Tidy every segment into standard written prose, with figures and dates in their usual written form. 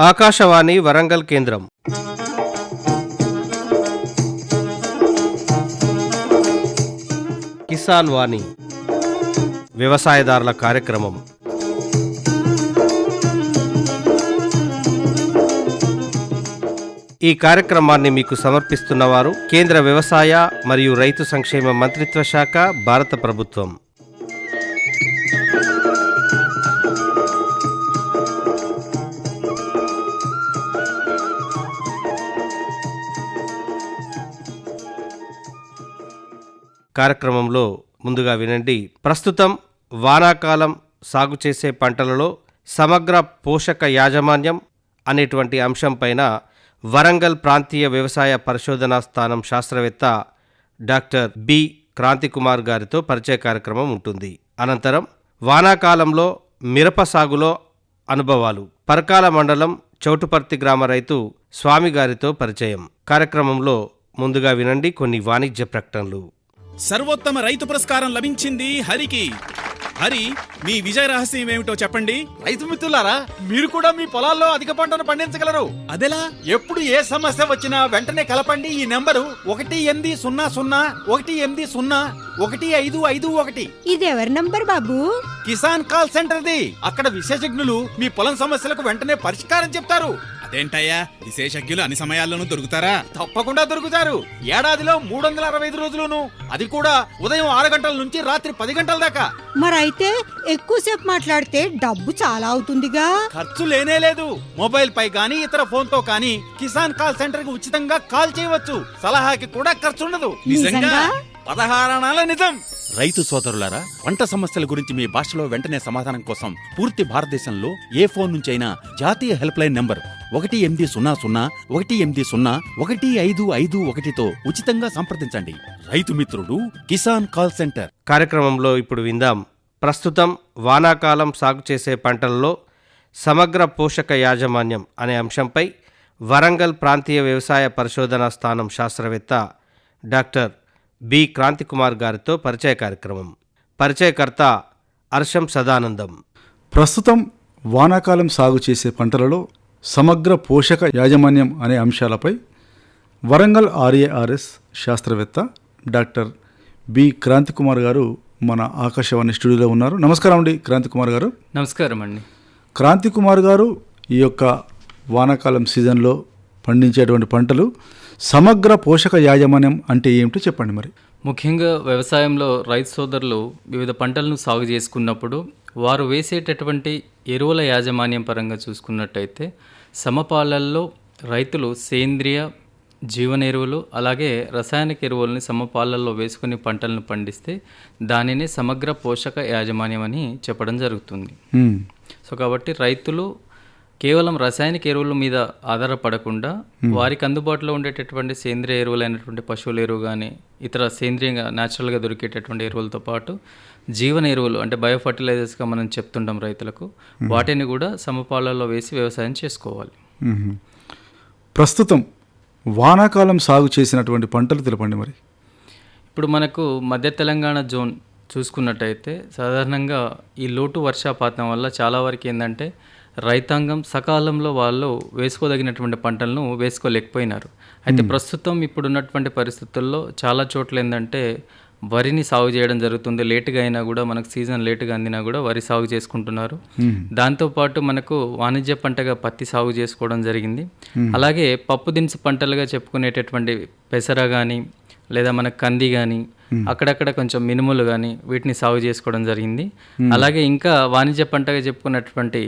ఆకాశవాణి వరంగల్ కేంద్రం. కిసాన్ వాణి వ్యవసాయదారుల కార్యక్రమం. ఈ కార్యక్రమాన్ని మీకు సమర్పిస్తున్నవారు కేంద్ర వ్యవసాయ మరియు రైతు సంక్షేమ మంత్రిత్వ శాఖ, భారత ప్రభుత్వం. కార్యక్రమంలో ముందుగా వినండి. ప్రస్తుతం వానాకాలం సాగు చేసే పంటలలో సమగ్ర పోషక యాజమాన్యం అనేటువంటి అంశంపైన వరంగల్ ప్రాంతీయ వ్యవసాయ పరిశోధనా స్థానం శాస్త్రవేత్త డాక్టర్ బి క్రాంతికుమార్ గారితో పరిచయ కార్యక్రమం ఉంటుంది. అనంతరం వానాకాలంలో మిరప సాగులో అనుభవాలు, పరకాల మండలం చౌటుపర్తి గ్రామ రైతు స్వామి గారితో పరిచయం. కార్యక్రమంలో ముందుగా వినండి కొన్ని వాణిజ్య ప్రకటనలు. సర్వోత్తమ రైతు పురస్కారం లభించింది హరికి. హరి, మీ విజయ రహస్యం ఏమిటో చెప్పండి. రైతు మిత్రులారా, మీరు కూడా మీ పొలాల్లో అధిక పంటను పండించగలరు. అదెలా? ఎప్పుడు ఏ సమస్య వచ్చినా వెంటనే కలపండి ఈ నెంబరు 1800 ఇది ఎవరి నంబర్ బాబు? కిసాన్ కాల్ సెంటర్ది. అక్కడ విశేషజ్ఞులు మీ పొలం సమస్యలకు వెంటనే పరిష్కారం చెప్తారు. అదేంటయ్యా, విశేషజ్ఞులు అన్ని సమయాల్లోనూ దొరుకుతారా? తప్పకుండా దొరుకుతారు. ఏడాదిలో 365 రోజులును, అది కూడా ఉదయం 6 గంటల నుంచి రాత్రి 10 గంటల దాకా. మరైతే ఎక్కువసేపు మాట్లాడితే డబ్బు చాలా అవుతుందిగా. ఖర్చు లేనే లేదు. మొబైల్ పై గానీ ఇతర ఫోన్ తో కానీ కిసాన్ కాల్ సెంటర్ కి ఉచితంగా కాల్ చేయవచ్చు. సలహాకి కూడా ఖర్చు ఉండదు. నిజంగా? 16 అణాల నిజం. రైతు సోదరులారా, పంట సమస్యల గురించి మీ భాషలో వెంటనే సమాధానం కోసం పూర్తి భారతదేశంలో ఏ ఫోన్ నుంచైనా జాతీయ హెల్ప్ లైన్ నంబర్ 1800-11800-1551తో ఉచితంగా సంప్రదించండి. రైతు మిత్రుడు కిసాన్ కాల్ సెంటర్. కార్యక్రమంలో ఇప్పుడు విందాం. ప్రస్తుతం వానాకాలం సాగు చేసే పంటలలో సమగ్ర పోషక యాజమాన్యం అనే అంశంపై వరంగల్ ప్రాంతీయ వ్యవసాయ పరిశోధనా స్థానం శాస్త్రవేత్త డాక్టర్ బి క్రాంతికుమార్ గారితో పరిచయ కార్యక్రమం. పరిచయకర్త అర్షం సదానందం. ప్రస్తుతం వానాకాలం సాగు చేసే పంటలలో సమగ్ర పోషక యాజమాన్యం అనే అంశాలపై వరంగల్ ఆర్ఏఆర్ఎస్ శాస్త్రవేత్త డాక్టర్ బి క్రాంతికుమార్ గారు మన ఆకాశవాణి స్టూడియోలో ఉన్నారు. నమస్కారం అండి క్రాంతికుమార్ గారు. నమస్కారం అండి. క్రాంతికుమార్ గారు ఈ యొక్క వానాకాలం సీజన్లో పండించేటువంటి పంటలు సమగ్ర పోషక యాజమాన్యం అంటే ఏమిటో చెప్పండి. మరి ముఖ్యంగా వ్యవసాయంలో రైతు సోదరులు వివిధ పంటలను సాగు చేసుకున్నప్పుడు వారు వేసేటటువంటి ఎరువుల యాజమాన్యం పరంగా చూసుకున్నట్టయితే సమపాలల్లో రైతులు సేంద్రియ జీవన ఎరువులు అలాగే రసాయనిక ఎరువులని సమపాలల్లో వేసుకుని పంటలను పండిస్తే దానిని సమగ్ర పోషక యాజమాన్యం అని చెప్పడం జరుగుతుంది. సో కాబట్టి రైతులు కేవలం రసాయనిక ఎరువుల మీద ఆధారపడకుండా వారికి అందుబాటులో ఉండేటటువంటి సేంద్రియ ఎరువులైనటువంటి పశువుల ఎరువు కానీ ఇతర సేంద్రియంగా న్యాచురల్గా దొరికేటటువంటి ఎరువులతో పాటు జీవన ఎరువులు అంటే బయో ఫర్టిలైజర్స్గా మనం చెప్తుంటాం రైతులకు, వాటిని కూడా సమపాలల్లో వేసి వ్యవసాయం చేసుకోవాలి. ప్రస్తుతం వానాకాలం సాగు చేసినటువంటి పంటలు తెలపండి. మరి ఇప్పుడు మనకు మధ్య తెలంగాణ జోన్ చూసుకున్నట్టయితే సాధారణంగా ఈ లోటు వర్షపాతం వల్ల చాలా వరకు ఏంటంటే రైతాంగం సకాలంలో వాళ్ళు వేసుకోదగినటువంటి పంటలను వేసుకోలేకపోయినారు. అయితే ప్రస్తుతం ఇప్పుడున్నటువంటి పరిస్థితుల్లో చాలా చోట్ల ఏంటంటే వరిని సాగు చేయడం జరుగుతుంది. లేటుగా అయినా కూడా మనకు సీజన్ లేటుగా అందినా కూడా వరి సాగు చేసుకుంటున్నారు. దాంతోపాటు మనకు వాణిజ్య పంటగా పత్తి సాగు చేసుకోవడం జరిగింది. అలాగే పప్పు దినుసు పంటలుగా చెప్పుకునేటటువంటి పెసర కానీ లేదా మనకు కంది కానీ అక్కడక్కడ కొంచెం మినుములు కానీ వీటిని సాగు చేసుకోవడం జరిగింది. అలాగే ఇంకా వాణిజ్య పంటగా చెప్పుకున్నటువంటి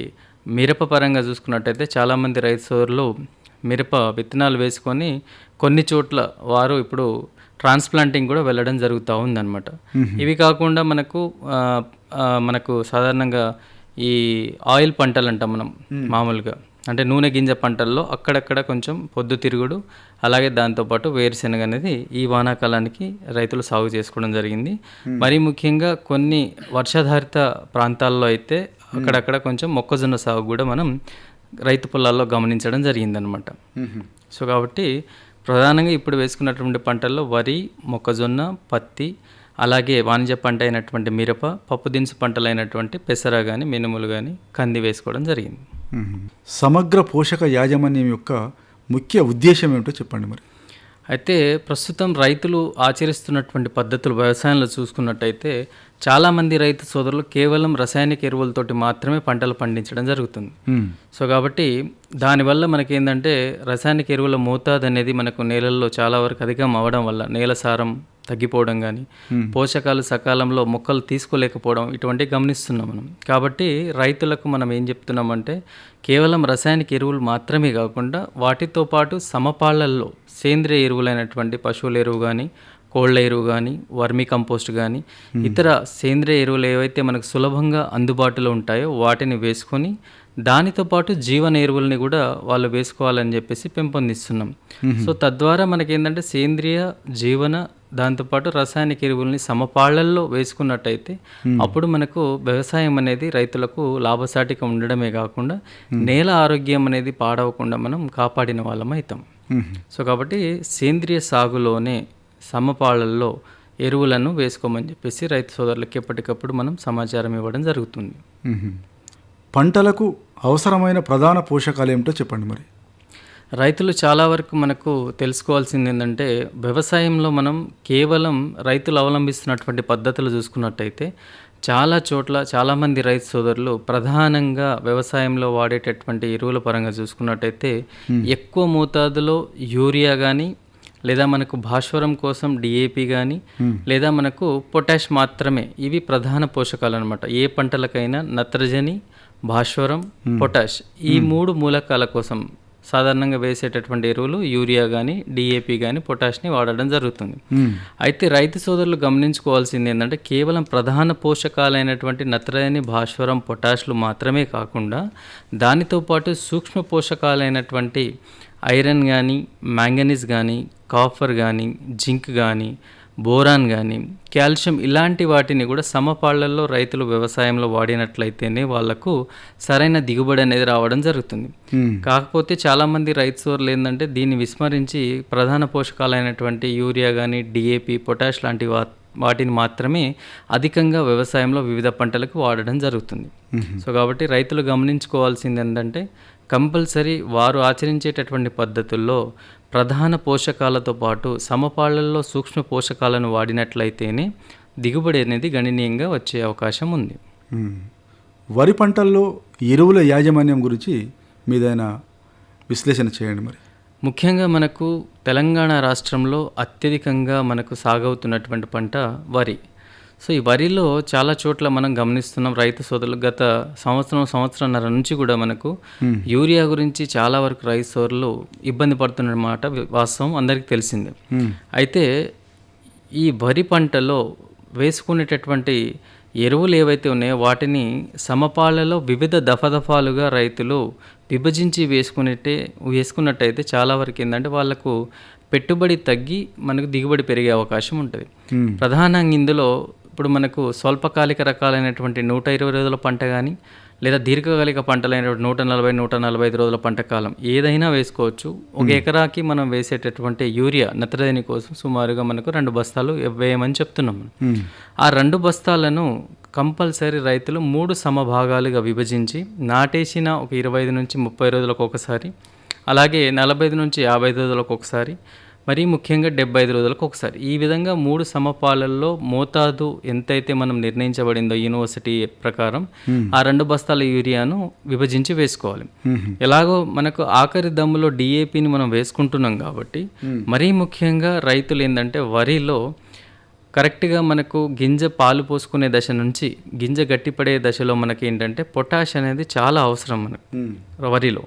మిరప పరంగా చూసుకున్నట్టయితే చాలామంది రైతు సోదరులు మిరప విత్తనాలు వేసుకొని కొన్ని చోట్ల వారు ఇప్పుడు ట్రాన్స్ప్లాంటింగ్ కూడా వెళ్ళడం జరుగుతూ ఉందన్నమాట. ఇవి కాకుండా మనకు సాధారణంగా ఈ ఆయిల్ పంటలు అంటాం మనం మామూలుగా, అంటే నూనె గింజ పంటల్లో అక్కడక్కడ కొంచెం పొద్దుతిరుగుడు అలాగే దాంతోపాటు వేరుశెనగ అనేది ఈ వానాకాలానికి రైతులు సాగు చేసుకోవడం జరిగింది. మరీ ముఖ్యంగా కొన్ని వర్షాధారిత ప్రాంతాల్లో అయితే అక్కడక్కడ కొంచెం మొక్కజొన్న సాగు కూడా మనం రైతు పొలాల్లో గమనించడం జరిగిందనమాట. సో కాబట్టి ప్రధానంగా ఇప్పుడు వేసుకున్నటువంటి పంటల్లో వరి, మొక్కజొన్న, పత్తి, అలాగే వాణిజ్య పంట అయినటువంటి మిరప, పప్పు దినుసు పంటలు అయినటువంటి పెసర కానీ మినుములు కానీ కంది వేసుకోవడం జరిగింది. సమగ్ర పోషక యాజమాన్యం యొక్క ముఖ్య ఉద్దేశం ఏమిటో చెప్పండి మరి. అయితే ప్రస్తుతం రైతులు ఆచరిస్తున్నటువంటి పద్ధతులు వ్యవసాయంలో చూసుకున్నట్టయితే చాలామంది రైతు సోదరులు కేవలం రసాయనిక ఎరువులతోటి మాత్రమే పంటలు పండించడం జరుగుతుంది. సో కాబట్టి దానివల్ల మనకేంటంటే రసాయనిక ఎరువుల మోతాదు అనేది మనకు నేలల్లో చాలా వరకు అధికం అవ్వడం వల్ల నేల సారం తగ్గిపోవడం కానీ పోషకాలు సకాలంలో మొక్కలు తీసుకోలేకపోవడం ఇటువంటివి గమనిస్తున్నాం మనం. కాబట్టి రైతులకు మనం ఏం చెప్తున్నామంటే కేవలం రసాయనిక ఎరువులు మాత్రమే కాకుండా వాటితో పాటు సమపాళ్లల్లో సేంద్రియ ఎరువులైనటువంటి పశువుల ఎరువు కానీ కోళ్ళ ఎరువు కానీ వర్మీ కంపోస్ట్ కానీ ఇతర సేంద్రియ ఎరువులు ఏవైతే మనకు సులభంగా అందుబాటులో ఉంటాయో వాటిని వేసుకొని దానితో పాటు జీవన ఎరువుల్ని కూడా వాళ్ళు వేసుకోవాలని చెప్పేసి పెంపొందిస్తున్నాం. సో తద్వారా మనకేంటంటే సేంద్రియ జీవన దాంతోపాటు రసాయనిక ఎరువుల్ని సమపాళ్లల్లో వేసుకున్నట్టయితే అప్పుడు మనకు వ్యవసాయం అనేది రైతులకు లాభసాటిగా ఉండడమే కాకుండా నేల ఆరోగ్యం అనేది పాడవకుండా మనం కాపాడిన వాళ్ళం అవుతాం. సో కాబట్టి సేంద్రియ సాగులోనే సమపాళ్లల్లో ఎరువులను వేసుకోమని చెప్పేసి రైతు సోదరులకి ఎప్పటికప్పుడు మనం సమాచారం ఇవ్వడం జరుగుతుంది. పంటలకు అవసరమైన ప్రధాన పోషకాలు ఏమిటో చెప్పండి మరి. రైతులు చాలా వరకు మనకు తెలుసుకోవాల్సింది ఏంటంటే వ్యవసాయంలో మనం కేవలం రైతులు అవలంబిస్తున్నటువంటి పద్ధతులు చూసుకున్నట్టయితే చాలా చోట్ల చాలామంది రైతు సోదరులు ప్రధానంగా వ్యవసాయంలో వాడేటటువంటి ఎరువుల పరంగా చూసుకున్నట్టయితే ఎక్కువ మోతాదులో యూరియా కానీ లేదా మనకు భాస్వరం కోసం డిఏపి కానీ లేదా మనకు పొటాష్ మాత్రమే, ఇవి ప్రధాన పోషకాలు అనమాట. ఏ పంటలకైనా నత్రజని, భాస్వరం, పొటాష్ ఈ 3 మూలకాల కోసం సాధారణంగా వేసేటటువంటి ఎరువులు యూరియా కానీ డిఏపి కానీ పొటాష్ని వాడడం జరుగుతుంది. అయితే రైతు సోదరులు గమనించుకోవాల్సింది ఏంటంటే కేవలం ప్రధాన పోషకాలైనటువంటి నత్రజని, భాస్వరం, పొటాష్లు మాత్రమే కాకుండా దానితో పాటు సూక్ష్మ పోషకాలైనటువంటి ఐరన్ కానీ మ్యాంగనీస్ కానీ కాపర్ కానీ జింక్ కానీ బోరాన్ కానీ కాల్షియం ఇలాంటి వాటిని కూడా సమపాళ్లలో రైతులు వ్యవసాయంలో వాడినట్లయితేనే వాళ్లకు సరైన దిగుబడి అనేది రావడం జరుగుతుంది. కాకపోతే చాలామంది రైతు సోదరులు ఏంటంటే దీన్ని విస్మరించి ప్రధాన పోషకాలైనటువంటి యూరియా కానీ డిఏపి పొటాష్ లాంటి వాటిని మాత్రమే అధికంగా వ్యవసాయంలో వివిధ పంటలకు వాడడం జరుగుతుంది. సో కాబట్టి రైతులు గమనించుకోవాల్సింది ఏంటంటే కంపల్సరీ వారు ఆచరించేటటువంటి పద్ధతుల్లో ప్రధాన పోషకాలతో పాటు సమపాళ్లల్లో సూక్ష్మ పోషకాలను వాడినట్లయితేనే దిగుబడి అనేది గణనీయంగా వచ్చే అవకాశం ఉంది. వరి పంటల్లో ఎరువుల యాజమాన్యం గురించి మీదైనా విశ్లేషణ చేయండి మరి. ముఖ్యంగా మనకు తెలంగాణ రాష్ట్రంలో అత్యధికంగా మనకు సాగవుతున్నటువంటి పంట వరి. సో ఈ వరిలో చాలా చోట్ల మనం గమనిస్తున్నాం రైతు సోదరులు గత సంవత్సరంన్నర నుంచి కూడా మనకు యూరియా గురించి చాలా వరకు రైతు సోదరులు ఇబ్బంది పడుతున్నమాట వాస్తవం అందరికీ తెలిసిందే. అయితే ఈ వరి పంటలో వేసుకునేటటువంటి ఎరువులు ఏవైతే ఉన్నాయో వాటిని సమపాళ్లలో వివిధ దఫాలుగా రైతులు విభజించి వేసుకున్నట్టయితే చాలా వరకు ఏంటంటే వాళ్ళకు పెట్టుబడి తగ్గి మనకు దిగుబడి పెరిగే అవకాశం ఉంటుంది. ప్రధానంగా ఇందులో ఇప్పుడు మనకు స్వల్పకాలిక రకాలైనటువంటి 120 రోజుల పంట కానీ లేదా దీర్ఘకాలిక పంటలైనటువంటి 140-145 రోజుల పంట కాలం ఏదైనా వేసుకోవచ్చు. ఒక ఎకరాకి మనం వేసేటటువంటి యూరియా నత్రజని కోసం సుమారుగా మనకు 2 బస్తాలు వేయమని చెప్తున్నాం. ఆ 2 బస్తాలను కంపల్సరీ రైతులు 3 సమభాగాలుగా విభజించి నాటేసిన ఒక 25 నుంచి 30 రోజులకు ఒకసారి, అలాగే 45 నుంచి 50 రోజులకు ఒకసారి, మరీ ముఖ్యంగా 75 రోజులకు ఒకసారి, ఈ విధంగా 3 సమపాలల్లో మోతాదు ఎంతైతే మనం నిర్ణయించబడిందో యూనివర్సిటీ ప్రకారం ఆ 2 బస్తాల యూరియాను విభజించి వేసుకోవాలి. ఎలాగో మనకు ఆఖరి దమ్ములో డిఏపిని మనం వేసుకుంటున్నాం కాబట్టి మరీ ముఖ్యంగా రైతులు ఏంటంటే వరిలో కరెక్ట్గా మనకు గింజ పాలు పోసుకునే దశ నుంచి గింజ గట్టిపడే దశలో మనకి ఏంటంటే పొటాష్ అనేది చాలా అవసరం మనకు వరిలో.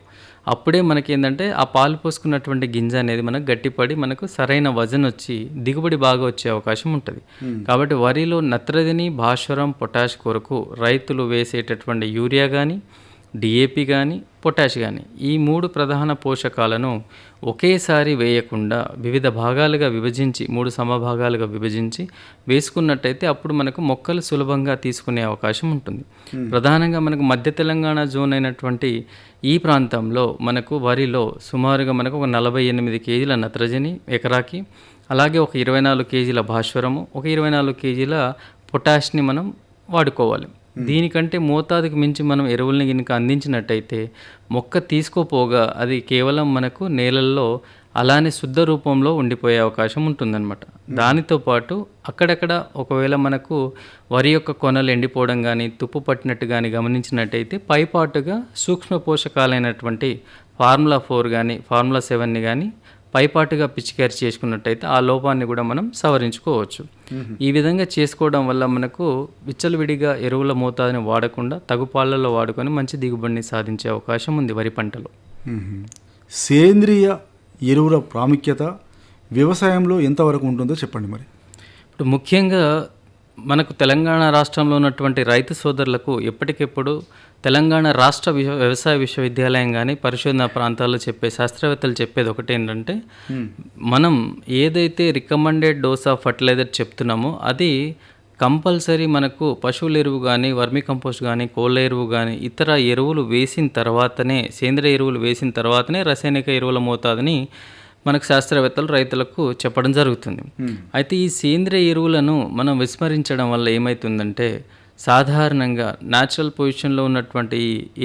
అప్పుడే మనకి ఏంటంటే ఆ పాలు పోసుకున్నటువంటి గింజ అనేది మనకు గట్టిపడి మనకు సరైన వజన్ వచ్చి దిగుబడి బాగా వచ్చే అవకాశం ఉంటుంది. కాబట్టి వరిలో నత్రజని, భాస్వరం, పొటాష్ కొరకు రైతులు వేసేటటువంటి యూరియా కానీ డిఏపి కానీ పొటాష్ కానీ ఈ 3 ప్రధాన పోషకాలను ఒకేసారి వేయకుండా వివిధ భాగాలుగా విభజించి 3 సమభాగాలుగా విభజించి వేసుకున్నట్టయితే అప్పుడు మనకు మొక్కలు సులభంగా తీసుకునే అవకాశం ఉంటుంది. ప్రధానంగా మనకు మధ్య తెలంగాణ జోన్ అయినటువంటి ఈ ప్రాంతంలో మనకు వరిలో సుమారుగా మనకు ఒక 48 కేజీల నత్రజని ఎకరాకి, అలాగే ఒక 24 కేజీల భాస్వరము, ఒక 24 కేజీల పొటాష్ని మనం వాడుకోవాలి. దీనికంటే మోతాదుకు మించి మనం ఎరువుల్ని కనుక అందించినట్టయితే మొక్క తీసుకోపోగా అది కేవలం మనకు నేలల్లో అలానే శుద్ధ రూపంలో ఉండిపోయే అవకాశం ఉంటుందన్నమాట. దానితో పాటు అక్కడక్కడ ఒకవేళ మనకు వరి యొక్క కొనలు ఎండిపోవడం కానీ తుప్పు పట్టినట్టు కానీ గమనించినట్టయితే పైపాటుగా సూక్ష్మ పోషకాలైనటువంటి ఫార్ములా 4 కానీ ఫార్ములా 7ని కానీ పైపాటుగా పిచికారి చేసుకున్నట్టయితే ఆ లోపాన్ని కూడా మనం సవరించుకోవచ్చు. ఈ విధంగా చేసుకోవడం వల్ల మనకు విచ్చలవిడిగా ఎరువుల మోతాదుని వాడకుండా తగుపాళ్లలో వాడుకొని మంచి దిగుబడిని సాధించే అవకాశం ఉంది వరి పంటలో. సేంద్రియ ఎరువుల ప్రాముఖ్యత వ్యవసాయంలో ఎంతవరకు ఉంటుందో చెప్పండి మరి. ఇప్పుడు ముఖ్యంగా మనకు తెలంగాణ రాష్ట్రంలో ఉన్నటువంటి రైతు సోదరులకు ఎప్పటికెప్పుడు తెలంగాణ రాష్ట్ర వ్యవసాయ విశ్వవిద్యాలయం కానీ పరిశోధన ప్రాంతాల్లో చెప్పే శాస్త్రవేత్తలు చెప్పేది ఒకటి ఏంటంటే, మనం ఏదైతే రికమెండెడ్ డోస్ ఆఫ్ ఫర్టిలైజర్ చెప్తున్నామో అది కంపల్సరీ మనకు పశువుల ఎరువు కానీ వర్మి కంపోస్ట్ కానీ కోళ్ళ ఎరువు కానీ ఇతర ఎరువులు వేసిన తర్వాతనే, సేంద్రియ ఎరువులు వేసిన తర్వాతనే రసాయనిక ఎరువుల మోతాదుని మనకు శాస్త్రవేత్తలు రైతులకు చెప్పడం జరుగుతుంది. అయితే ఈ సేంద్రియ ఎరువులను మనం విస్మరించడం వల్ల ఏమవుతుందంటే, సాధారణంగా న్యాచురల్ పొజిషన్లో ఉన్నటువంటి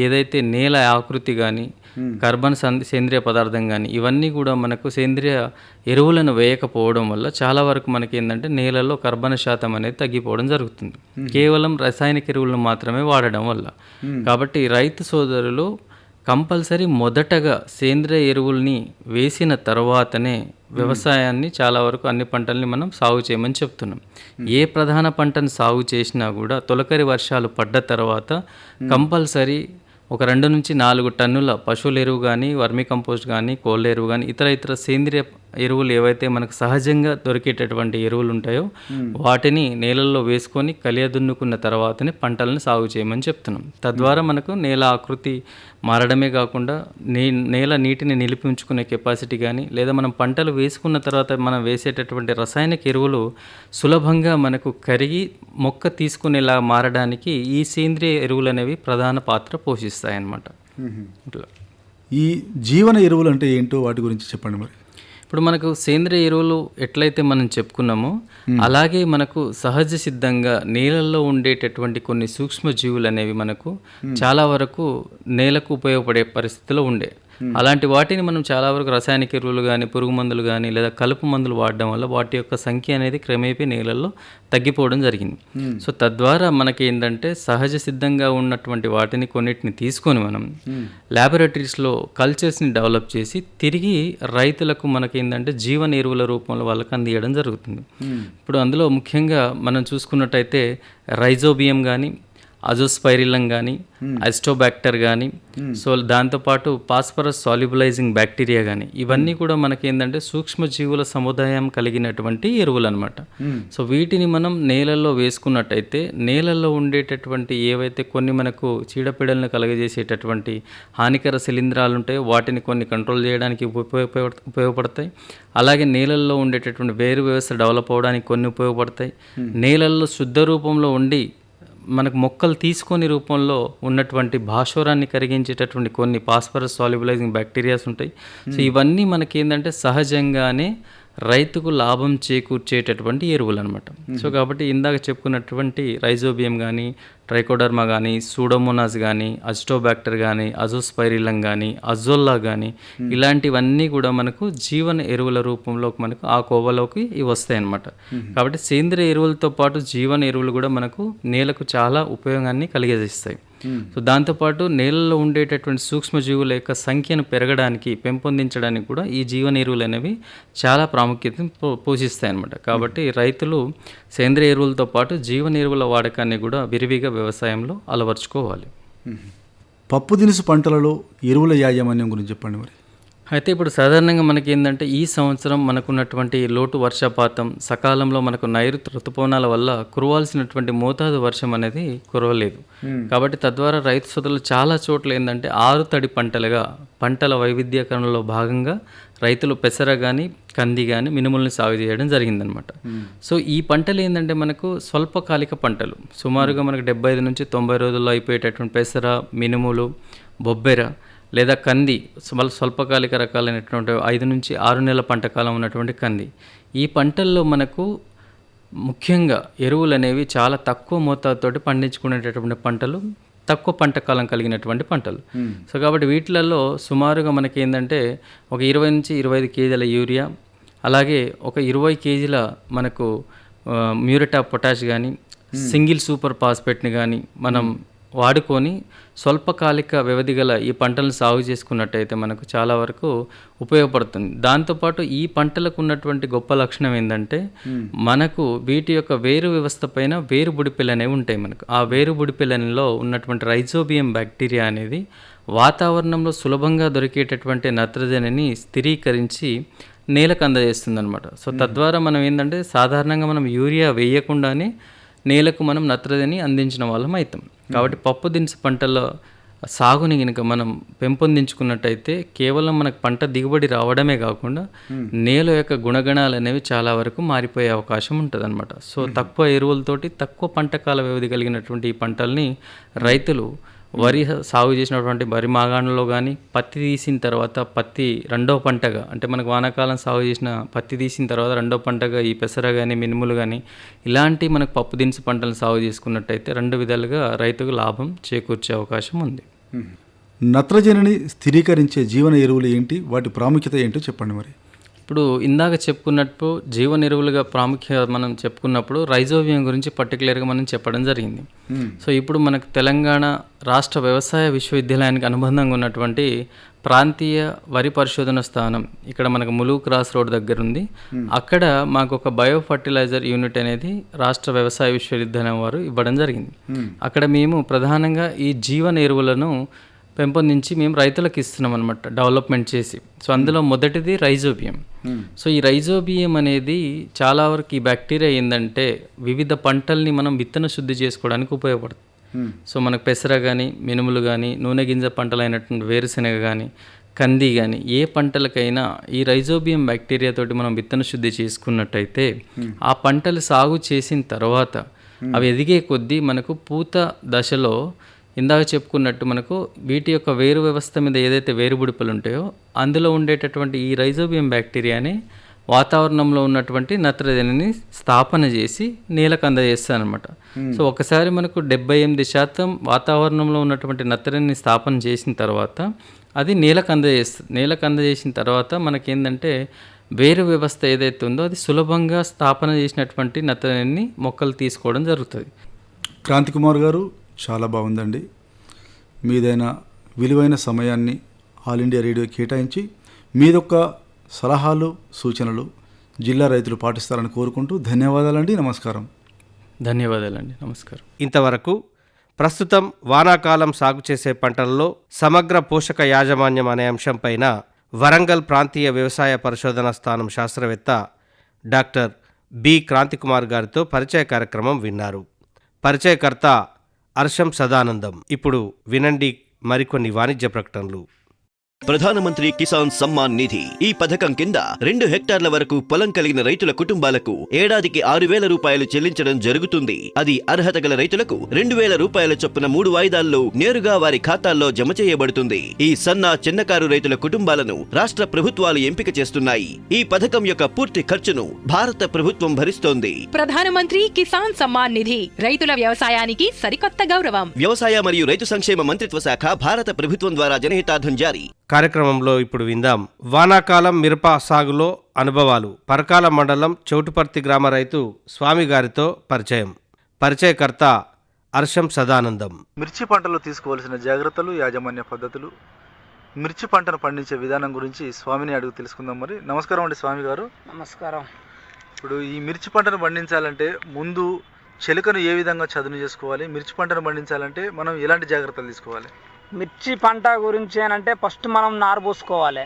ఏదైతే నేల ఆకృతి కానీ కార్బన్ సేంద్రియ పదార్థం కానీ ఇవన్నీ కూడా మనకు సేంద్రియ ఎరువులను వేయకపోవడం వల్ల చాలా వరకు మనకి ఏంటంటే నేలలో కర్బన శాతం అనేది తగ్గిపోవడం జరుగుతుంది, కేవలం రసాయనిక ఎరువులను మాత్రమే వాడడం వల్ల. కాబట్టి రైతు సోదరులు కంపల్సరీ మొదటగా సేంద్రియ ఎరువుల్ని వేసిన తర్వాతనే వ్యవసాయాన్ని చాలా వరకు అన్ని పంటల్ని మనం సాగు చేయమని చెప్తున్నాం. ఏ ప్రధాన పంటను సాగు చేసినా కూడా తొలకరి వర్షాలు పడ్డ తర్వాత కంపల్సరీ ఒక 2 నుంచి 4 టన్నుల పశువుల ఎరువు కానీ వర్మి కంపోస్ట్ కానీ కోళ్ళ ఎరువు కానీ ఇతర సేంద్రియ ఎరువులు ఏవైతే మనకు సహజంగా దొరికేటటువంటి ఎరువులు ఉంటాయో వాటిని నేలల్లో వేసుకొని కలియదున్నుకున్న తర్వాతనే పంటలను సాగు చేయమని చెప్తున్నాం. తద్వారా మనకు నేల ఆకృతి మారడమే కాకుండా నేల నీటిని నిలిపి ఉంచుకునే కెపాసిటీ కానీ, లేదా మనం పంటలు వేసుకున్న తర్వాత మనం వేసేటటువంటి రసాయనిక ఎరువులు సులభంగా మనకు కరిగి మొక్క తీసుకునేలా మారడానికి ఈ సేంద్రియ ఎరువులు అనేవి ప్రధాన పాత్ర పోషిస్తాయి అన్నమాట. ఇట్లా ఈ జీవన ఎరువులు అంటే ఏంటో వాటి గురించి చెప్పండి మరి. ఇప్పుడు మనకు సేంద్రియ ఎరువులు ఎట్లయితే మనం చెప్పుకున్నామో అలాగే మనకు సహజ సిద్ధంగా నేలల్లో ఉండేటటువంటి కొన్ని సూక్ష్మజీవులు అనేవి మనకు చాలా వరకు నేలకు ఉపయోగపడే పరిస్థితిలో ఉండే. అలాంటి వాటిని మనం చాలా వరకు రసాయనిక ఎరువులు కానీ పురుగు మందులు కానీ లేదా కలుపు మందులు వాడడం వల్ల వాటి యొక్క సంఖ్య అనేది క్రమేపీ నేలల్లో తగ్గిపోవడం జరిగింది. సో తద్వారా మనకి ఏంటంటే సహజ సిద్ధంగా ఉన్నటువంటి వాటిని కొన్నిటిని తీసుకొని మనం ల్యాబొరేటరీస్లో కల్చర్స్ని డెవలప్ చేసి తిరిగి రైతులకు మనకి ఏంటంటే జీవన ఎరువుల రూపంలో వాళ్ళకి అందియడం జరుగుతుంది. ఇప్పుడు అందులో ముఖ్యంగా మనం చూసుకున్నట్టయితే రైజోబియం కానీ అజోస్పైరిలం కానీ అస్టోబ్యాక్టర్ కానీ సో దాంతోపాటు పాస్పరస్ సాల్యుబలైజింగ్ బ్యాక్టీరియా కానీ ఇవన్నీ కూడా మనకి ఏంటంటే సూక్ష్మజీవుల సముదాయం కలిగినటువంటి ఎరువులు అనమాట. సో వీటిని మనం నేలల్లో వేసుకున్నట్టయితే నేలల్లో ఉండేటటువంటి ఏవైతే కొన్ని మనకు చీడపీడలను కలుగజేసేటటువంటి హానికర శిలీంధ్రాలు ఉంటాయో వాటిని కొన్ని కంట్రోల్ చేయడానికి ఉపయోగపడతాయి. అలాగే నేలల్లో ఉండేటటువంటి వేరు వ్యవస్థ డెవలప్ అవ్వడానికి కొన్ని ఉపయోగపడతాయి. నేలల్లో శుద్ధ రూపంలో ఉండి మనకు మొక్కలు తీసుకొని రూపంలో ఉన్నటువంటి భాస్వరాన్ని కరిగించేటటువంటి కొన్ని పాస్పరస్ సాల్యుబలైజింగ్ బ్యాక్టీరియాస్ ఉంటాయి. సో ఇవన్నీ మనకి ఏంటంటే సహజంగానే రైతుకు లాభం చేకూర్చేటటువంటి ఎరువులు అనమాట. సో కాబట్టి ఇందాక చెప్పుకున్నటువంటి రైజోబియం కానీ ట్రైకోడర్మా కానీ సూడోమోనాస్ కానీ అజిటోబ్యాక్టర్ కానీ అజోస్పైరిలం కానీ అజోల్లా కానీ ఇలాంటివన్నీ కూడా మనకు జీవన ఎరువుల రూపంలో మనకు ఆ కోవలోకి ఇవి వస్తాయి అన్నమాట. కాబట్టి సేంద్రియ ఎరువులతో పాటు జీవన ఎరువులు కూడా మనకు నేలకు చాలా ఉపయోగాన్ని కలిగజేస్తాయి. సో దాంతోపాటు నేలలో ఉండేటటువంటి సూక్ష్మజీవుల యొక్క సంఖ్యను పెంపొందించడానికి కూడా ఈ జీవన ఎరువులు అనేవి చాలా ప్రాముఖ్యతను పోషిస్తాయి అన్నమాట. కాబట్టి రైతులు సేంద్రియ ఎరువులతో పాటు జీవన ఎరువుల వాడకాన్ని కూడా విరివిగా వ్యవసాయంలో అలవర్చుకోవాలి. పప్పు దినుసు పంటలలో ఎరువుల యాజమాన్యం గురించి చెప్పండి మరి. అయితే ఇప్పుడు సాధారణంగా మనకి ఏంటంటే ఈ సంవత్సరం మనకున్నటువంటి లోటు వర్షపాతం సకాలంలో మనకు నైరుతి ఋతుపవనాల వల్ల కురవాల్సినటువంటి మోతాదు వర్షం అనేది కురవలేదు. కాబట్టి తద్వారా రైతు సోదరులు చాలా చోట్ల ఏంటంటే 6 తడి పంటలుగా పంటల వైవిధ్యకరణలో భాగంగా రైతులు పెసర కానీ కంది కానీ మినుముల్ని సాగు చేయడం జరిగిందనమాట. సో ఈ పంటలు ఏంటంటే మనకు స్వల్పకాలిక పంటలు, సుమారుగా మనకు 75 నుంచి 90 రోజుల్లో అయిపోయేటటువంటి పెసర, మినుములు, బొబ్బెర లేదా కంది స్వల్పకాలిక రకాలైనటువంటి 5 నుంచి 6 నెలల పంట కాలం ఉన్నటువంటి కంది. ఈ పంటల్లో మనకు ముఖ్యంగా ఎరువులు అనేవి చాలా తక్కువ మోతాదుతోటి పండించుకునేటటువంటి పంటలు, తక్కువ పంట కాలం కలిగినటువంటి పంటలు. సో కాబట్టి వీటిలలో సుమారుగా మనకి ఏంటంటే ఒక 20 నుంచి 25 కేజీల యూరియా, అలాగే ఒక 20 కేజీల మనకు మ్యూరేట్ ఆఫ్ పొటాష్ కానీ, సింగిల్ సూపర్ ఫాస్ఫేట్ని కానీ మనం వాడుకొని స్వల్పకాలిక వ్యవధి గల ఈ పంటలను సాగు చేసుకున్నట్టయితే మనకు చాలా వరకు ఉపయోగపడుతుంది. దాంతోపాటు ఈ పంటలకు ఉన్నటువంటి గొప్ప లక్షణం ఏంటంటే మనకు వీటి యొక్క వేరు వ్యవస్థ పైన వేరు బుడిపెలు అనేవి ఉంటాయి. మనకు ఆ వేరు బుడిపెలలో ఉన్నటువంటి రైజోబియం బ్యాక్టీరియా అనేది వాతావరణంలో సులభంగా దొరికేటటువంటి నత్రజనిని స్థిరీకరించి నేలకు అందజేస్తుంది అనమాట. సో తద్వారా మనం ఏంటంటే సాధారణంగా మనం యూరియా వేయకుండానే నేలకు మనం నత్రజని అందించిన వాళ్ళం అవుతాం. కాబట్టి పప్పు దినుసు పంటల సాగుని కనుక మనం పెంపొందించుకున్నట్టయితే కేవలం మనకు పంట దిగుబడి రావడమే కాకుండా నేల యొక్క గుణగణాలు అనేవి చాలా వరకు మారిపోయే అవకాశం ఉంటుంది అనమాట. సో తక్కువ ఎరువులతోటి తక్కువ పంట కాల వ్యవధి కలిగినటువంటి ఈ పంటల్ని రైతులు వరి సాగు చేసినటువంటి వరి మాగాణంలో కానీ, పత్తి తీసిన తర్వాత పత్తి రెండవ పంటగా, అంటే మనకు వానాకాలం సాగు చేసిన పత్తి తీసిన తర్వాత రెండవ పంటగా ఈ పెసర కానీ, మినుములు కానీ ఇలాంటి మనకు పప్పు దినుసు పంటలను సాగు చేసుకున్నట్టయితే 2 విధాలుగా రైతుకు లాభం చేకూర్చే అవకాశం ఉంది. నత్రజనిని స్థిరీకరించే జీవన ఎరువులు ఏంటి, వాటి ప్రాముఖ్యత ఏంటో చెప్పండి మరి. ఇప్పుడు ఇందాక చెప్పుకున్నట్టు జీవన ఎరువులుగా ప్రాముఖ్యత మనం చెప్పుకున్నప్పుడు రైజోబియం గురించి పర్టికులర్గా మనం చెప్పడం జరిగింది. సో ఇప్పుడు మనకు తెలంగాణ రాష్ట్ర వ్యవసాయ విశ్వవిద్యాలయానికి అనుబంధంగా ఉన్నటువంటి ప్రాంతీయ వరి పరిశోధన స్థానం ఇక్కడ మనకు ములుగు క్రాస్ రోడ్ దగ్గర ఉంది. అక్కడ మాకు ఒక బయో ఫర్టిలైజర్ యూనిట్ అనేది రాష్ట్ర వ్యవసాయ విశ్వవిద్యాలయం వారు ఇవ్వడం జరిగింది. అక్కడ మేము ప్రధానంగా ఈ జీవన ఎరువులను పెంపొందించి మేము రైతులకు ఇస్తున్నాం అనమాట, డెవలప్మెంట్ చేసి. సో అందులో మొదటిది రైజోబియం. సో ఈ రైజోబియం అనేది చాలా వరకు ఈ బ్యాక్టీరియా ఏంటంటే వివిధ పంటల్ని మనం విత్తన శుద్ధి చేసుకోవడానికి ఉపయోగపడుతుంది. సో మనకు పెసర కానీ, మినుములు కానీ, నూనె గింజ పంటలైనటువంటి వేరుశెనగ కానీ, కంది కానీ ఏ పంటలకైనా ఈ రైజోబియం బ్యాక్టీరియా తోటి మనం విత్తన శుద్ధి చేసుకున్నట్టయితే ఆ పంటలు సాగు చేసిన తర్వాత అవి ఎదిగే కొద్దీ మనకు పూత దశలో ఇందాక చెప్పుకున్నట్టు మనకు వీటి యొక్క వేరు వ్యవస్థ మీద ఏదైతే వేరుబుడిపలు ఉంటాయో అందులో ఉండేటటువంటి ఈ రైజోబియం బ్యాక్టీరియాని వాతావరణంలో ఉన్నటువంటి నత్రజనిని స్థాపన చేసి నేలకు అందజేస్తాను అనమాట. సో ఒకసారి మనకు 78% వాతావరణంలో ఉన్నటువంటి నత్రజనిని స్థాపన చేసిన తర్వాత అది నేలకు అందజేస్తుంది. నేలకు అందజేసిన తర్వాత మనకేంటంటే వేరు వ్యవస్థ ఏదైతే ఉందో అది సులభంగా స్థాపన చేసినటువంటి నత్రజనిని మొక్కలు తీసుకోవడం జరుగుతుంది. క్రాంతి కుమార్ గారు, చాలా బాగుందండి. మీదైన విలువైన సమయాన్ని ఆల్ ఇండియా రేడియో కేటాయించి మీదొక్క సలహాలు, సూచనలు జిల్లా రైతులు పాటిస్తారని కోరుకుంటూ ధన్యవాదాలండి. నమస్కారం. ధన్యవాదాలండి. నమస్కారం. ఇంతవరకు ప్రస్తుతం వానాకాలం సాగు చేసే పంటల్లో సమగ్ర పోషక యాజమాన్యం అనే అంశంపైన వరంగల్ ప్రాంతీయ వ్యవసాయ పరిశోధన స్థానం శాస్త్రవేత్త డాక్టర్ బి క్రాంతికుమార్ గారితో పరిచయ కార్యక్రమం విన్నారు. పరిచయకర్త అర్షం సదానందం. ఇప్పుడు వినండి మరికొన్ని వాణిజ్య ప్రకటనలు. ప్రధానమంత్రి కిసాన్ సమ్మాన్ నిధి ఈ పథకం కింద 2 హెక్టార్ల వరకు పొలం కలిగిన రైతుల కుటుంబాలకు ఏడాదికి 6,000 రూపాయలు చెల్లించడం జరుగుతుంది. అది అర్హత గల రైతులకు 2,000 రూపాయల చొప్పున 3 వాయిదాల్లో నేరుగా వారి ఖాతాల్లో జమ చేయబడుతుంది. ఈ సన్న చిన్నకారు రైతుల కుటుంబాలను రాష్ట్ర ప్రభుత్వాలు ఎంపిక చేస్తున్నాయి. ఈ పథకం యొక్క పూర్తి ఖర్చును భారత ప్రభుత్వం భరిస్తోంది. ప్రధానమంత్రి కిసాన్ సమ్మాన్ నిధి రైతుల వ్యవసాయానికి సరికొత్త గౌరవం. వ్యవసాయ మరియు రైతు సంక్షేమ మంత్రిత్వ శాఖ, భారత ప్రభుత్వం ద్వారా జనహితార్థం జారీ. కార్యక్రమంలో ఇప్పుడు విందాం వానాకాలం మిరప సాగులో అనుభవాలు. పరకాల మండలం చౌటుపర్తి గ్రామ రైతు స్వామి గారితో పరిచయం. పరిచయకర్త అర్షం సదానందం. మిర్చి పంటలో తీసుకోవాల్సిన జాగ్రత్తలు, యాజమాన్య పద్ధతులు, మిర్చి పంటను పండించే విధానం గురించి స్వామిని అడుగు తెలుసుకుందాం. మరి నమస్కారం అండి స్వామి గారు. నమస్కారం. ఇప్పుడు ఈ మిర్చి పంటను పండించాలంటే ముందు చెలుకను ఏ విధంగా చదును చేసుకోవాలి, మిర్చి పంటను పండించాలంటే మనం ఎలాంటి జాగ్రత్తలు తీసుకోవాలి? మిర్చి పంట గురించి అంటే ఫస్ట్ మనం నారు పోసుకోవాలి.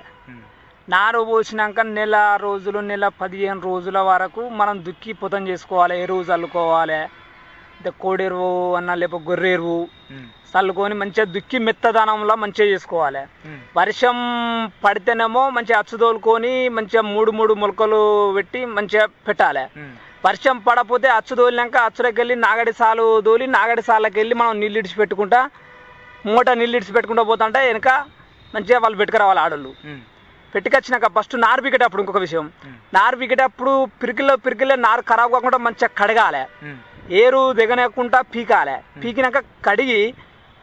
నారు పోసినాక నెల రోజులు, నెల 15 రోజుల వరకు మనం దుక్కి పొతం చేసుకోవాలి. ఎరువు చల్లుకోవాలి. కోడి ఎరువు అన్న లేకపోతే గొర్రె ఎరువు చల్లుకొని మంచిగా దుక్కి మెత్తదనంలో మంచిగా చేసుకోవాలి. వర్షం పడితేనేమో మంచిగా అచ్చుదోలుకొని మంచిగా 3 మొలకలు పెట్టి మంచిగా పెట్టాలి. వర్షం పడకపోతే అచ్చు తోలినాక అచ్చులోకి వెళ్ళి నాగడి సాలు తోలి నాగడి సాలకి వెళ్ళి మనం నీళ్ళు ఇడిచి పెట్టుకుంటా మూట నీళ్ళు ఇడిచి పెట్టుకుంటూ పోతుంటే వెనక మంచిగా వాళ్ళు పెట్టుకురావాలి ఆడోళ్ళు. పెట్టుకొచ్చినాక ఫస్ట్ నారు పీకేటప్పుడు ఇంకొక విషయం, నారు పీకేటప్పుడు పిరికిల్లో నారు ఖరాబ్ కాకుండా మంచిగా కడగాలి, ఏరు దిగనేకుండా పీకాలి. పీకినాక కడిగి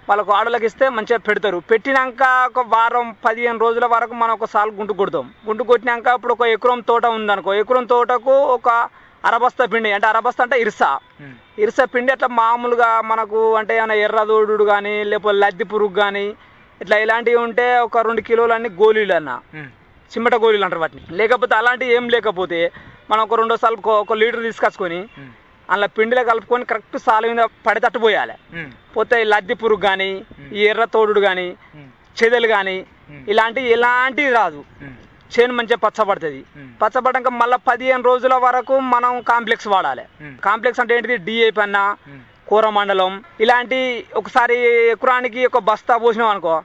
వాళ్ళకు ఆడోళ్ళకి ఇస్తే మంచిగా పెడతారు. పెట్టినాక ఒక వారం 15 రోజుల వరకు మనం ఒకసారి గుంటు కొడతాం. గుంటు కొట్టినాక ఇప్పుడు ఒక ఎకరం తోట ఉందనుకో, ఎకరం తోటకు ఒక అరబస్తా పిండి, అంటే అరబస్తా అంటే ఇరుస పిండి అట్లా మామూలుగా మనకు అంటే ఏమైనా ఎర్రదోడు కానీ లేకపోతే లద్ది పురుగు కానీ ఇట్లా ఇలాంటివి ఉంటే ఒక 2 కిలోలన్నీ గోళీలు అన్న, చిమ్మట గోళీలు అంటారు వాటిని. లేకపోతే అలాంటివి ఏం లేకపోతే మనం ఒక 2 సార్లు ఒక లీటర్ తీసుకొచ్చుకొని అందులో పిండిలో కలుపుకొని కరెక్ట్ సాల మీద పడితట్టు పోయాలి. పోతే లద్ది పురుగు కానీ ఈ ఎర్ర తోడు కానీ చెదలు కానీ ఎలాంటివి రాదు. చేను మంచిగా పచ్చబడుతుంది. పచ్చబడ్డాక మళ్ళీ 15 రోజుల వరకు మనం కాంప్లెక్స్ వాడాలి. కాంప్లెక్స్ అంటే ఏంటిది, డిఏపి అన్న, కోరమండలం ఇలాంటి ఒకసారి ఎకరానికి ఒక బస్తా పోసినాం అనుకో,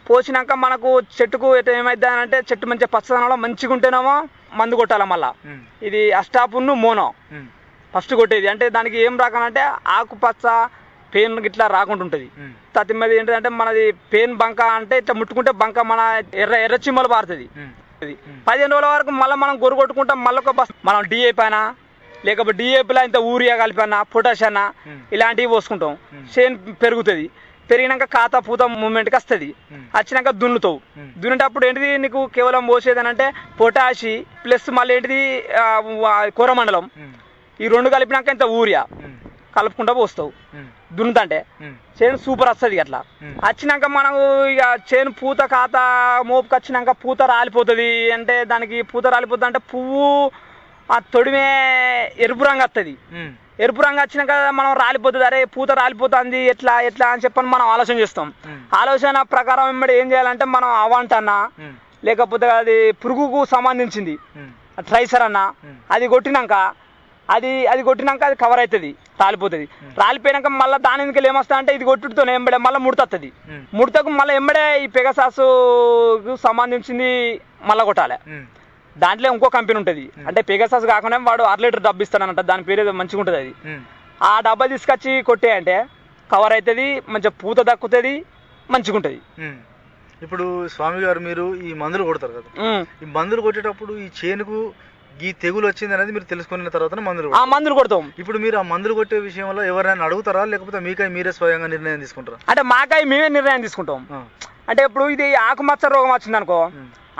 పోసినాక మనకు చెట్టుకు ఏమైద్ది అంటే చెట్టు మంచిగా పచ్చదనంలో మంచిగా ఉంటేనేమో మందు కొట్టాలి. మళ్ళీ ఇది అస్టాపును మోనో ఫస్ట్ కొట్టేది, అంటే దానికి ఏం రాకనంటే ఆకుపచ్చ పెయిన్ ఇట్లా రాకుండా ఉంటుంది. తతిమది ఏంటంటే మనది పెయిన్ బంక అంటే ఇట్లా ముట్టుకుంటే బంక మన ఎర్ర చిమ్మలు పారుతుంది. 15 రోజుల వరకు మళ్ళీ మనం గొర్రు కొట్టుకుంటాం. మళ్ళీ ఒక మనం డిఏపి అయినా లేకపోతే డిఏపిలో ఇంత యూరియా కలిపన్నా పొటాష్ అన్నా ఇలాంటివి పోసుకుంటాం. చేను పెరుగుతుంది. పెరిగినాక ఖాతా పూత మూమెంట్కి వస్తుంది. వచ్చినాక దున్నుతావు. దున్నేటప్పుడు ఏంటిది నీకు కేవలం పోసేది అని అంటే పొటాషి ప్లస్ మళ్ళీ ఏంటిది కోరమండలం, ఈ 2 కలిపినాక ఇంత ఊరియా కలుపుకుంటా పోస్తావు. దున్నుతంటే చేను సూపర్ వస్తుంది. అట్లా వచ్చినాక మనం ఇక చేను పూత ఖాతా మోపుకి వచ్చినాక పూత రాలిపోతుంది. అంటే దానికి పూత రాలిపోతుంది అంటే పువ్వు ఆ తొడిమే ఎరుపు రంగు వస్తుంది. ఎరుపు రంగు వచ్చినాక మనం రాలిపోతుంది, అరే పూత రాలిపోతుంది ఎట్లా అని చెప్పని మనం ఆలోచన చేస్తాం. ఆలోచన ప్రకారం వెంబడి ఏం చేయాలంటే మనం అవంటన్నా లేకపోతే అది పురుగుకు సంబంధించింది ట్రైసర్ అన్న అది కొట్టినాక అది కొట్టినాక అది కవర్ అవుతుంది, రాలిపోతుంది. రాలిపోయినాక మళ్ళీ దాని ఎందుకు ఏమొస్తా అంటే ఇది కొట్టుతో ఎంబడే మళ్ళీ ముడతస్తుంది. ముడతకు మళ్ళీ ఎంబడే ఈ పెగసాసుకు సంబంధించింది మళ్ళీ కొట్టాలి. దాంట్లో ఇంకో కంపెనీ ఉంటుంది, అంటే పెగసాస్ కాకుండా వాడు 1 లీటర్ డబ్బు ఇస్తానంట, దాని పేరు ఏదో మంచిగా ఉంటుంది. అది ఆ డబ్బా తీసుకొచ్చి కొట్టే అంటే కవర్ అవుతుంది, మంచిగా పూత దక్కుతుంది, మంచిగా ఉంటుంది. ఇప్పుడు స్వామి గారు మీరు ఈ మందులు కొడతారు కదా, ఈ మందులు కొట్టేటప్పుడు ఈ చేనుకు ఈ తెగులు వచ్చింది అనేది మీరు తెలుసుకున్న తర్వాత మందులు కొడతాం. ఇప్పుడు మీరు ఆ మందులు కొట్టే విషయంలో ఎవరైనా అడుగుతారా, లేకపోతే మీకై మీరే స్వయంగా నిర్ణయం తీసుకుంటారా? అంటే మాకై మేమే నిర్ణయం తీసుకుంటాం. అంటే ఇప్పుడు ఇది ఆకుమచ్చ రోగం వచ్చింది అనుకో,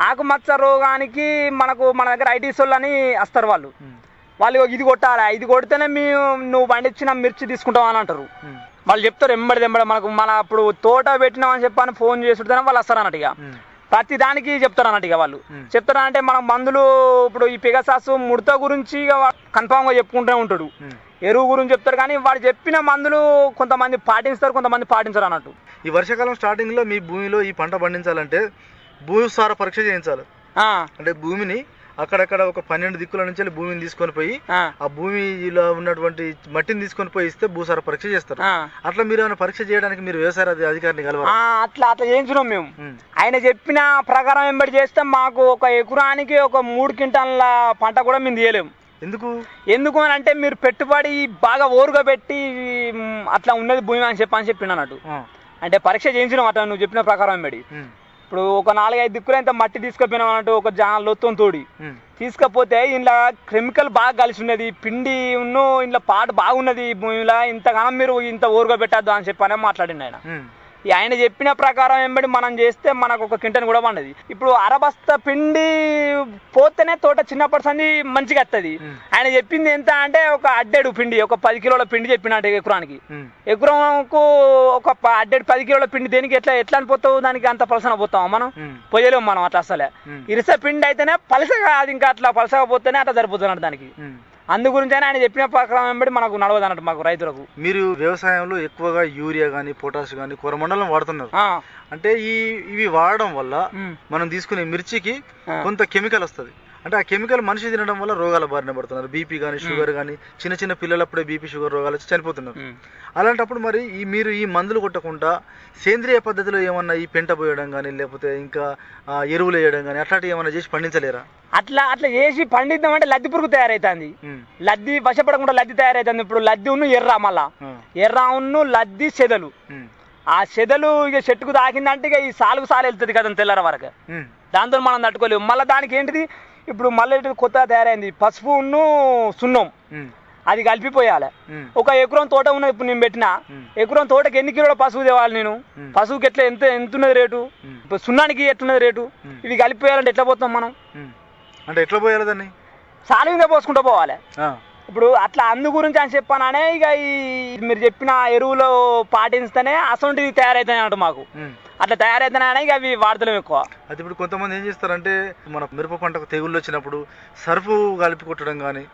ఆకుమచ్చ రోగానికి మన దగ్గర ఐటీస్ వాళ్ళని వస్తారు. వాళ్ళు ఇది కొట్టాలి, ఇది కొడితేనే నువ్వు పండించిన మిర్చి తీసుకుంటావు అని అంటారు. వాళ్ళు చెప్తారు ఎంబడి మనకు మన ఇప్పుడు తోట పెట్టినామని చెప్పని ఫోన్ చేసుకుంటేనే వాళ్ళు వస్తారు అన్నట్టు. ఇక ప్రతి దానికి చెప్తారు అన్నట్టు. ఇక వాళ్ళు చెప్తారంటే మనం మందులు ఇప్పుడు ఈ పెగసాసు ముడత గురించి కన్ఫామ్గా చెప్పుకుంటూనే ఉంటాడు, ఎరువు గురించి చెప్తారు. కానీ వాడు చెప్పిన మందులు కొంతమంది పాటిస్తారు, కొంతమంది పాటించరు అన్నట్టు. ఈ వర్షాకాలం స్టార్టింగ్లో మీ భూమిలో ఈ పంట పండించాలంటే భూసార పరీక్ష చేయించాలి. అంటే భూమిని అక్కడక్కడ ఒక 12 దిక్కుల నుంచి భూమిని తీసుకొని పోయి ఆ భూమిలో ఉన్నటువంటి మట్టిని తీసుకొని పోయి ఇస్తే భూసార పరీక్ష చేస్తారు. అట్లా మీరు ఏమైనా పరీక్ష చేయడానికి మీరు వ్యవసాయ అధికారిని కలవాలి. అట్లా చేయించినాం మేము. ఆయన చెప్పిన ప్రకారం వెంబడి చేస్తే మాకు ఒక ఎకరానికి ఒక 3 క్వింటాల పంట కూడా మేము తీయలేము. ఎందుకు అని అంటే మీరు పెట్టుబడి బాగా ఓరుగా పెట్టి అట్లా ఉన్నది భూమి అని చెప్పిండు అన్నట్టు. అంటే పరీక్ష చేయించినాం అట్లా నువ్వు చెప్పిన ప్రకారం వెంబడి. ఇప్పుడు ఒక 4-5 దిక్కులు ఇంత మట్టి తీసుకుపోయినాం అన్నట్టు, ఒక లొత్తం తోడి తీసుకపోతే ఇంట్లో కెమికల్ బాగా కలిసి ఉన్నది, పిండి ఇంట్లో పాట బాగున్నది భూమిలో, ఇంతగానం మీరు ఇంత ఓరుగా పెట్టద్దు అని చెప్పనే మాట్లాడిండు ఆయన. ఆయన చెప్పిన ప్రకారం వెంబడి మనం చేస్తే మనకు ఒక క్వింటన్ కూడా పండది. ఇప్పుడు అరబస్తా పిండి పోతేనే తోట చిన్నప్పటి సంది మంచిగా వస్తుంది. ఆయన చెప్పింది ఎంత అంటే ఒక అడ్డెడు పిండి, ఒక 10 కిలోల పిండి చెప్పినట్టు ఎకరానికి. ఎకరంకు ఒక అడ్డెడు 10 కిలోల పిండి దేనికి ఎట్లా అని పోతావు, దానికి అంత పలసన పోతాం మనం, పోయలేము మనం అట్లా. అసలే ఇరిస పిండి అయితేనే పలసగా, అది ఇంకా అట్లా పలసగా పోతేనే అట్లా సరిపోతుంది అన్నట్టు దానికి. అందు గురించి ఆయన చెప్పిన ప్రకారం వెంబడి మనకు నడవదు అన్నట్టు మాకు రైతులకు. మీరు వ్యవసాయంలో ఎక్కువగా యూరియా కానీ పొటాష్ కానీ కోరమండలం వాడుతున్నారు. అంటే ఇవి వాడడం వల్ల మనం తీసుకునే మిర్చికి కొంత కెమికల్ వస్తుంది. అంటే ఆ కెమికల్ మనిషి తినడం వల్ల రోగాల బారిన పడుతున్నారు. బీపీ కానీ షుగర్ కానీ, చిన్న పిల్లలప్పుడే బీపీ షుగర్ రోగాలు వచ్చి చనిపోతున్నారు. అలాంటప్పుడు మరి మీరు ఈ మందులు కొట్టకుండా సేంద్రియ పద్ధతిలో ఏమన్నా ఈ పెంట పోయడం కానీ లేకపోతే ఇంకా ఎరువులు వేయడం కానీ అట్లాంటివి ఏమన్నా చేసి పండించలేరా? అట్లా చేసి పండిద్దామంటే లద్ది పురుగు తయారైతుంది. లద్ది వశపడకుండా లద్ది తయారైతుంది. ఇప్పుడు లద్ది ఎర్ర, మళ్ళా ఎర్ర లద్ది చెదలు ఆ చెదలు ఇక చెట్టుకు తాకిందంటే ఇక ఈ సాలుగు సాలు వెళ్తుంది కదా తెల్లర వరకు, దాంతో మనం తట్టుకోలేము. మళ్ళీ దానికి ఏంటిది ఇప్పుడు మళ్ళీ కొత్తగా తయారైంది పసుపును సున్నం, అది కలిపిపోయాలి. ఒక ఎకరం తోట ఉన్నది ఇప్పుడు నేను పెట్టిన ఎకరం తోటకి ఎన్ని కిలోల పసుపు తేవాలి నేను, పసుపుకి ఎట్లా ఎంత ఉన్నది రేటు, ఇప్పుడు సున్నానికి ఎట్లున్నది రేటు, ఇవి కలిపిపోయాలంటే ఎట్లా పోతాం మనం, అంటే ఎట్లా పోయాలి దాన్ని సాలు మీద పోసుకుంటూ పోవాలి. ఇప్పుడు అట్లా అందు గురించి అని చెప్పాననే ఇక ఈ మీరు చెప్పిన ఎరువులు పాటిస్తేనే అసొంటివి తయారవుతాయి అన్నట్టు మాకు. అట్లా తయారవుతానే ఇక అవి వాడతలేము ఎక్కువ. అది ఇప్పుడు కొంతమంది ఏం చేస్తారంటే మన మిరప పంటకు తెగుళ్ళు వచ్చినప్పుడు సర్ఫు కలిపి కొట్టడం కానీ,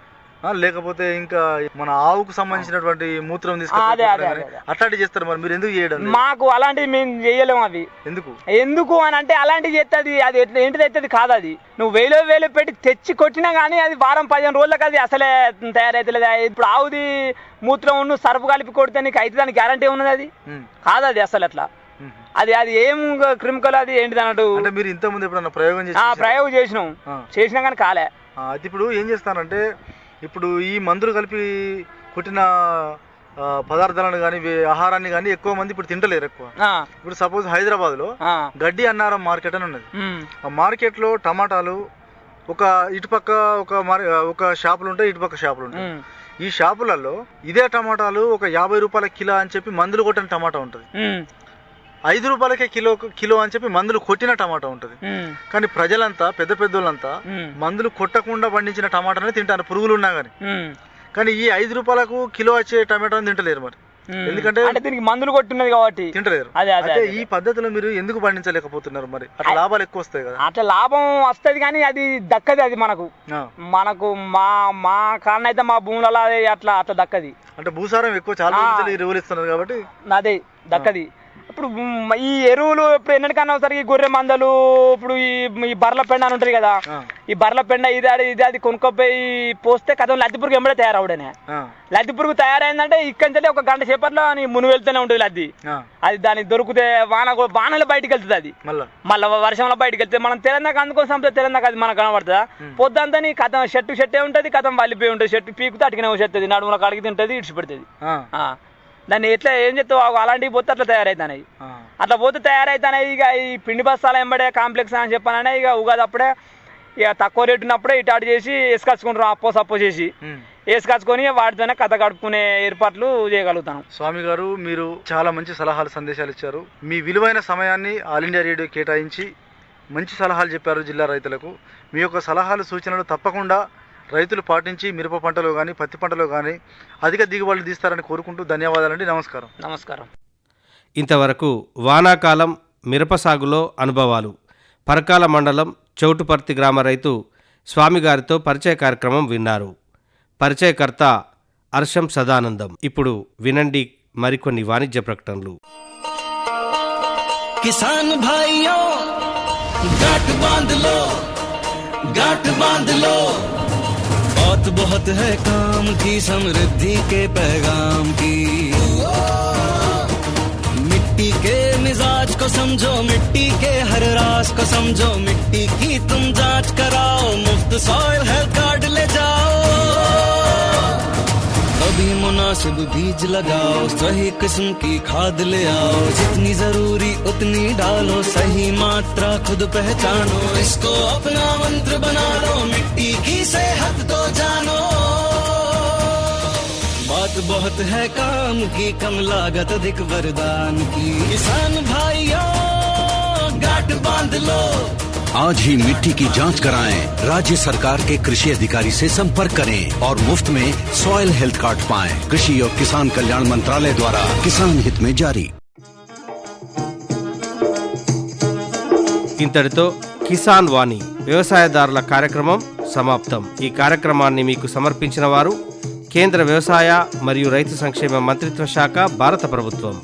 లేకపోతే ఇంకా మన ఆవుకు సంబంధించినటువంటి మూత్రం తీసుకొని అట్లాంటివి చేస్తారు. మరి మీరు ఎందుకు చేయడం? మాకు అలాంటివి మేము చేయలేము. అవి ఎందుకు అని అంటే అలాంటివి చేస్తుంది అది ఏంటిది అవుతుంది కాదు. అది నువ్వు వేలు పెట్టి తెచ్చి కొట్టినా కానీ అది వారం 15 రోజులకు అది అసలే తయారైతలేదు. ఇప్పుడు ఆవుది మూత్రం సర్ఫ్ కలిపి కొడితే నీకు అయితే దానికి గ్యారంటీ ఉన్నది? అది కాదు, అది అసలు అట్లా అది ఏం క్రిమికల్ అది ఏంటిది అన్నట్టు. మీరు ఇంతకుముందు ఎప్పుడన్నా ప్రయోగం చేసినా కానీ కాలే. అది ఇప్పుడు ఏం చేస్తానంటే ఇప్పుడు ఈ మందులు కలిపి కొట్టిన పదార్థాలను కానీ ఆహారాన్ని కానీ ఎక్కువ మంది ఇప్పుడు తింటలేరు ఎక్కువ. ఇప్పుడు సపోజ్ హైదరాబాద్ లో గడ్డి అన్నారం మార్కెట్ అని ఉన్నది. ఆ మార్కెట్ లో టమాటాలు ఒక ఇటుపక్క ఒక షాపులు ఉంటాయి, ఇటుపక్క షాపులు ఉంటాయి. ఈ షాపులలో ఇదే టమాటాలు ఒక 50 రూపాయల కిలో అని చెప్పి మందులు కొట్టిన టమాటా ఉంటుంది, 5 రూపాయలకే కిలో అని చెప్పి మందులు కొట్టిన టమాటా ఉంటుంది. కానీ ప్రజలంతా పెద్దోళ్ళంతా మందులు కొట్టకుండా పండించిన టమాటానే తింటారు పురుగులు ఉన్నా కానీ. కానీ ఈ 5 రూపాయలకు కిలో వచ్చే టమాటాను తింటలేరు. మరి ఎందుకంటే దీనికి మందులు కొట్టున్నది కాబట్టి తింటలేరు. అదే ఈ పద్ధతిలో మీరు ఎందుకు పండించలేకపోతున్నారు? మరి అట్లా లాభాలు ఎక్కువ వస్తాయి కదా. అట్లా లాభం వస్తుంది కానీ అది దక్కది. అది మనకు మా కారణం అయితే మా భూములలో అట్లా దక్కది. అంటే భూసారం ఎక్కువ చాలా ఎరువులు ఇస్తున్నారు కాబట్టి అదే దక్కది. ఇప్పుడు ఈ ఎరువులు ఇప్పుడు ఎన్నటికన్నా ఒకసారి గొర్రె మందలు ఇప్పుడు ఈ బర్ల పెండ అని ఉంటుంది కదా, ఈ బర్ల పెండ ఇది అది కొనుక్కోపోయి పోస్తే కథం లద్ది పురుగు ఎంబడే తయారవుడనే. లద్ది పురుగు తయారైందంటే ఇక్కడి నుంచి ఒక గంట సేపట్లో మును వెళ్తూనే ఉంటుంది లద్ది. అది దానికి దొరికితే వానలో బయటకు వెళ్తుంది. అది మళ్ళీ వర్షంలో బయటకు వెళ్తే మనం తెలంగాణ అందుకోసం తెలంగాణ అది మనకు కనబడుతుందా? పొద్దంతా నీ కథం షెట్టే ఉంటుంది, కథం వల్లిపోయి ఉంటుంది, షెట్టు పీకుతే అటుకనే వచ్చేస్తుంది, నడుముల కడిగి తింటుంది, ఇడిచిపెడుతుంది. దాన్ని ఎట్లా ఏం చెప్తావు అలాంటివి పోతే అట్లా తయారవుతాయి. అట్లా పోతే తయారవుతాయి. ఇక ఈ పిండి బస్తాలు ఎంబడే కాంప్లెక్స్ అని చెప్పాననే ఇక ఉగాది అప్పుడే ఇక తక్కువ రేటు ఉన్నప్పుడే ఇటాడు చేసి వేసుకొచ్చుకుంటాం, అప్పో చేసి వేసుకొచ్చుకొని వాటితోనే కథ గడుపుకునే ఏర్పాట్లు చేయగలుగుతాం. స్వామి గారు, మీరు చాలా మంచి సలహాలు సందేశాలు ఇచ్చారు. మీ విలువైన సమయాన్ని ఆల్ ఇండియా రేడియో కేటాయించి మంచి సలహాలు చెప్పారు జిల్లా రైతులకు. మీ యొక్క సలహాలు సూచనలు తప్పకుండా రైతులు పాటించి మిరప పంటలో కానీ పత్తి పంటలో కానీ అధిక దిగుబడులు తీస్తారని కోరుకుంటూ ధన్యవాదాలండి. నమస్కారం. ఇంతవరకు వానాకాలం మిరప సాగులో అనుభవాలు పరకాల మండలం చౌటుపర్తి గ్రామ రైతు స్వామిగారితో పరిచయ కార్యక్రమం విన్నారు. పరిచయకర్త అర్షం సదానందం. ఇప్పుడు వినండి మరికొన్ని వాణిజ్య ప్రకటనలు. కిసాన్ భాయియో गांठ बांध लो बात बहुत है काम की समृद्धि के पैगाम की मिट्टी के मिजाज को समझो मिट्टी के हर राज को समझो मिट्टी की तुम जांच कराओ मुफ्त सॉइल हेल्थ कार्ड ले जाओ अभी मुनासिब बीज लगाओ सही किस्म की खाद ले आओ जितनी जरूरी उतनी डालो सही मात्रा खुद पहचानो इसको अपना मंत्र बना लो मिट्टी की सेहत को जानो बात बहुत है काम की कम लागत अधिक वरदान की किसान भाइयों गांठ बांध लो आज ही मिट्टी की जांच कराएं। राज्य सरकार के कृषि अधिकारी से संपर्क करें और मुफ्त में सॉइल हेल्थ कार्ड पाएं। कृषि और किसान कल्याण मंत्रालय द्वारा किसान हित में जारी. ఇంతటితో కిసాన్ వాణి వ్యవసాయదారుల కార్యక్రమం సమాప్తం. ఈ కార్యక్రమాన్ని మీకు సమర్పించిన వారు కేంద్ర వ్యవసాయ మరియు రైతు సంక్షేమ మంత్రిత్వ శాఖ, భారత ప్రభుత్వం.